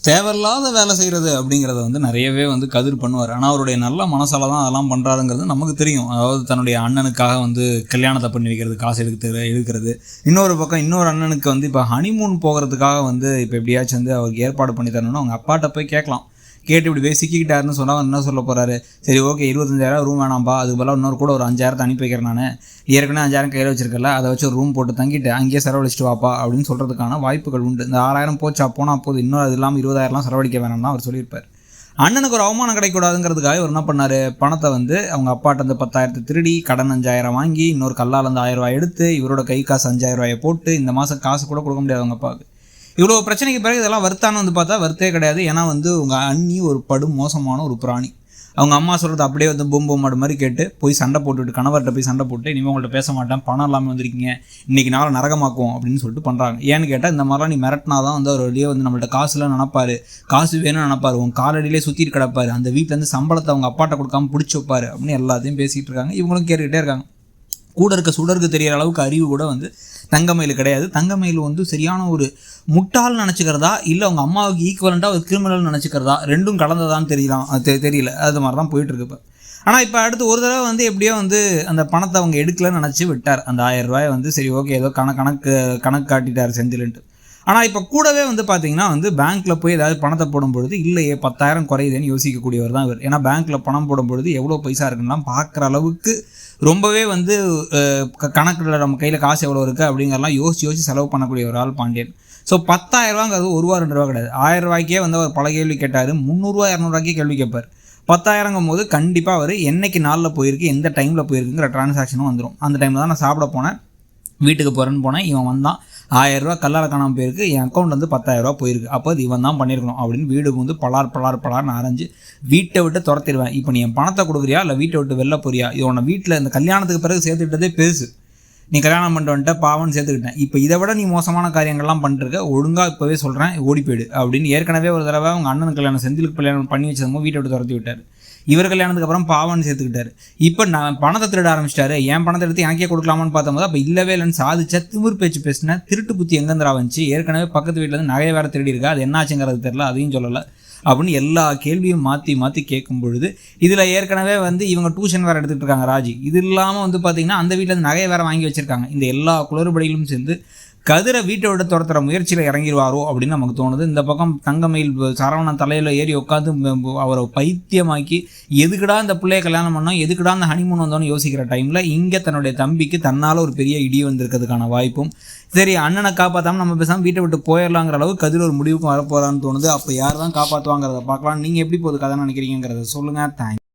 தேவையில்லாத வேலை செய்கிறது அப்படிங்கிறத நிறையவே கதிர் பண்ணுவார். ஆனால் அவருடைய நல்ல மனசால தான் அதெல்லாம் பண்ணுறாருங்கிறது நமக்கு தெரியும். அதாவது தன்னுடைய அண்ணனுக்காக கல்யாணத்தை பண்ணி வைக்கிறது, காசு எடுக்கிறது. இன்னொரு பக்கம் இன்னொரு அண்ணனுக்கு இப்போ ஹனிமூன் போகிறதுக்காக இப்போ எப்படியாச்சும் அவருக்கு ஏற்பாடு பண்ணி தரணும்னு அவங்க அப்பாட்ட போய் கேட்கலாம். கேட்டு இப்படி போய் சிக்கிக்கிட்டாருன்னு சொன்னால் என்ன சொல்ல போகிறாரு? சரி ஓகே, 25,000 ரூம் வேணாம்பா, அதுக்கு பதிலாக இன்னொரு கூட ஒரு 5,000 அனுப்பி வைக்கிறேன், நான் ஏற்கனவே 5,000 கையில் வச்சிருக்கல, அதை வச்சு ஒரு ரூம் போட்டு தங்கிட்டு அங்கேயே செலவழிச்சிட்டு வாப்பா அப்படின்னு சொல்கிறதுக்கான வாய்ப்புகள் உண்டு. இந்த 6,000 போனால் போது, இன்னும் அது இல்லாமல் 20,000 செலவழிக்க வேணாம்னு அவர் சொல்லியிருப்பார். அண்ணனுக்கு ஒரு அவமானம் கிடைக்கூடாதுங்கிறதுக்காக இவர் என்ன பண்ணார்? பணத்தை அவங்க அப்பாட்ட 10,000 திருடி கடன் 5,000 வாங்கி இன்னொரு கல்லால் 1,000 எடுத்து இவரோட கை காசு 5,000 போட்டு இந்த மாதம் காசு கூட கொடுக்க முடியாது அவங்க அப்பாவுக்கு. இவ்வளோ பிரச்சனைக்கு பிறகு இதெல்லாம் வருத்தானு பார்த்தா வருத்தே கிடையாது. ஏன்னா உங்கள் அண்ணி ஒரு படும் மோசமான ஒரு பிராணி. அவங்க அம்மா சொல்கிறது அப்படியே பொம்பு மாடு மாதிரி கேட்டு போய் சண்டை போட்டுவிட்டு, கணவர்கிட்ட போய் சண்டை போட்டு, இனிமேல் உங்கள்கிட்ட பேச மாட்டேன், பணம் இல்லாமல் வந்திருக்கீங்க, இன்றைக்கி நாளை நரகமாக்கும் அப்படின்னு சொல்லிட்டு பண்ணுறாங்க. ஏன்னு கேட்டால் இந்த மாதிரிலாம் நீ மிரட்டினா தான் அவர் வெளியே நம்மள்ட்ட காசுலாம் நினப்பார், காசு வேணும்னு நினப்பார், உங்கள் காலடியிலே சுற்றிட்டு கிடப்பார், அந்த வீட்டிலேருந்து சம்பளத்தை அவங்க அப்பாட்ட கொடுக்காம பிடிச்சி வைப்பார் அப்படின்னு எல்லாத்தையும் பேசிகிட்டு இருக்காங்க. இவங்களும் கேட்டுக்கிட்டே இருக்காங்க. கூட இருக்க சுடருக்கு தெரிகிற அளவுக்கு அறிவு கூட தங்கமயில் கிடையாது. தங்கமயில் சரியான ஒரு முட்டால் நினச்சிக்கிறதா, இல்லை அவங்க அம்மாவுக்கு ஈக்குவலண்ட்டாக ஒரு கிரிமினல் நினச்சிக்கிறதா, ரெண்டும் கலந்ததான்னு தெரியல. அது மாதிரி தான் போயிட்டுருக்கு இப்போ. ஆனால் இப்போ அடுத்து ஒரு தடவை எப்படியோ அந்த பணத்தை அவங்க எடுக்கலன்னு நினச்சி விட்டார். அந்த 1,000 ரூபாயை சரி ஓகே ஏதோ கணக்கு காட்டிட்டார் செந்தில்ன்ட்டு. ஆனால் இப்போ கூடவே பார்த்தீங்கன்னா பேங்க்கில் போய் ஏதாவது பணத்தை போடும்பொழுது இல்லையே 10,000 குறையுதுன்னு யோசிக்கக்கூடியவர் தான் இவர். ஏன்னா பேங்க்கில் பணம் போடும்பொழுது எவ்வளோ பைசா இருக்குன்னா பார்க்குற அளவுக்கு ரொம்பவே கணக்கில் நம்ம கையில் காசு எவ்வளோ இருக்குது அப்படிங்கிறலாம் யோசித்து செலவு பண்ணக்கூடிய ஒரு ஆள் பாண்டியன். ஸோ 10,000 ரூபாங்கிறது 1 ரூபா 2 ரூபா கிடையாது. 1,000 ரூபாய்க்கே அவர் பல கேள்வி கேட்டார். 300 ரூபா 200 ரூபாய்க்கே கேள்வி கேட்பார். 10,000ங்கும் போது கண்டிப்பாக அவர் என்னைக்கு நாளில் போயிருக்கு, எந்த டைமில் போயிருக்குங்கிற டிரான்சாக்ஷனும் வந்துடும். அந்த டைமில் தான் நான் சாப்பிட போனேன், வீட்டுக்கு போகிறேன்னு போனேன், இவன் வந்தான், 1,000 ரூபா கல்லால் காணாமல் போயிருக்கு, என் அக்கௌண்ட் 10,000 ரூபா போயிருக்கு, அப்போ அது இவன் தான் பண்ணியிருக்கணும் அப்படின்னு வீடு பலார்னு அரைஞ்சு வீட்டை விட்டு துரத்திடுவேன். இப்போ நீ என் பணத்தை கொடுக்குறியா இல்லை வீட்டை விட்டு வெளில போறியா? இது உன்னை வீட்டில் இந்த கல்யாணத்துக்கு பிறகு சேர்த்துக்கிட்டதே பெருசு. நீ கல்யாணம் பண்ணிட்டு வந்துட்ட பாவன்னு சேர்த்துக்கிட்டேன், இப்போ இதை விட நீ மோசமான காரியங்கள்லாம் பண்ணிருக்க, ஒழுங்காக இப்போவே சொல்கிறேன் ஓடி போயிடு அப்படின்னு ஏற்கனவே ஒரு தடவை அவங்க அண்ணனுக்கு கல்யாணம் செந்திலுக்கு கல்யாணம் பண்ணி வச்சதுமோ வீட்டை விட்டு துரத்தி விட்டார். இவர் கல்யாணத்துக்கு அப்புறம் பாவன்னு சேர்த்துக்கிட்டாரு. இப்போ நான் பணத்தை திருட ஆரம்பிச்சிட்டாரு. என் பணத்தை எடுத்து எனக்கே கொடுக்கலாமான்னு பார்த்தம்போது அப்போ இல்லவே இல்லைன்னு சாதிச்சா திமிர் பேச்சு பேசினேன். திருட்டு புத்தி எங்கேந்திரா வந்துச்சு? ஏற்கனவே பக்கத்து வீட்டில் நகையை வேறு திருடி இருக்கா, அது என்னாச்சுங்கிறது தெரில, அதையும் சொல்லலை அப்படின்னு எல்லா கேள்வியும் மாற்றி கேட்கும் பொழுது இதில் ஏற்கனவே இவங்க டியூஷன் வேறு எடுத்துகிட்டு இருக்காங்க ராஜி. இது இல்லாமல் பார்த்திங்கன்னா அந்த வீட்டில் நகையை வேறு வாங்கி வச்சுருக்காங்க. இந்த எல்லா குளறுபடிகளும் சேர்ந்து கதிரை வீட்டை விட துரத்துற முயற்சியில் இறங்கிடுவாரோ அப்படின்னு நமக்கு தோணுது. இந்த பக்கம் தங்கமயில் சரவணன் தலையில் ஏறி உட்காந்து அவரை பைத்தியமாக்கி எதுக்குடா இந்த பிள்ளையை கல்யாணம் பண்ணோம், எதுக்குடா அந்த ஹனிமூன் வந்தோன்னு யோசிக்கிற டைமில் இங்கே தன்னுடைய தம்பிக்கு தன்னால் ஒரு பெரிய இடி வந்திருக்கிறதுக்கான வாய்ப்பும், சரி அண்ணனை காப்பாற்றாமல் நம்ம பேசாமல் வீட்டை விட்டு போயிடலாங்கிற அளவுக்கு கதிர் ஒரு முடிவுக்கும் வரப்போகிறான்னு தோணுது. அப்போ யார் தான் காப்பாற்றுவாங்கிறத பார்க்கலாம். நீங்கள் எப்படி போகுது கதை நினைக்கிறீங்கிறத சொல்லுங்கள். தேங்க்ஸ்.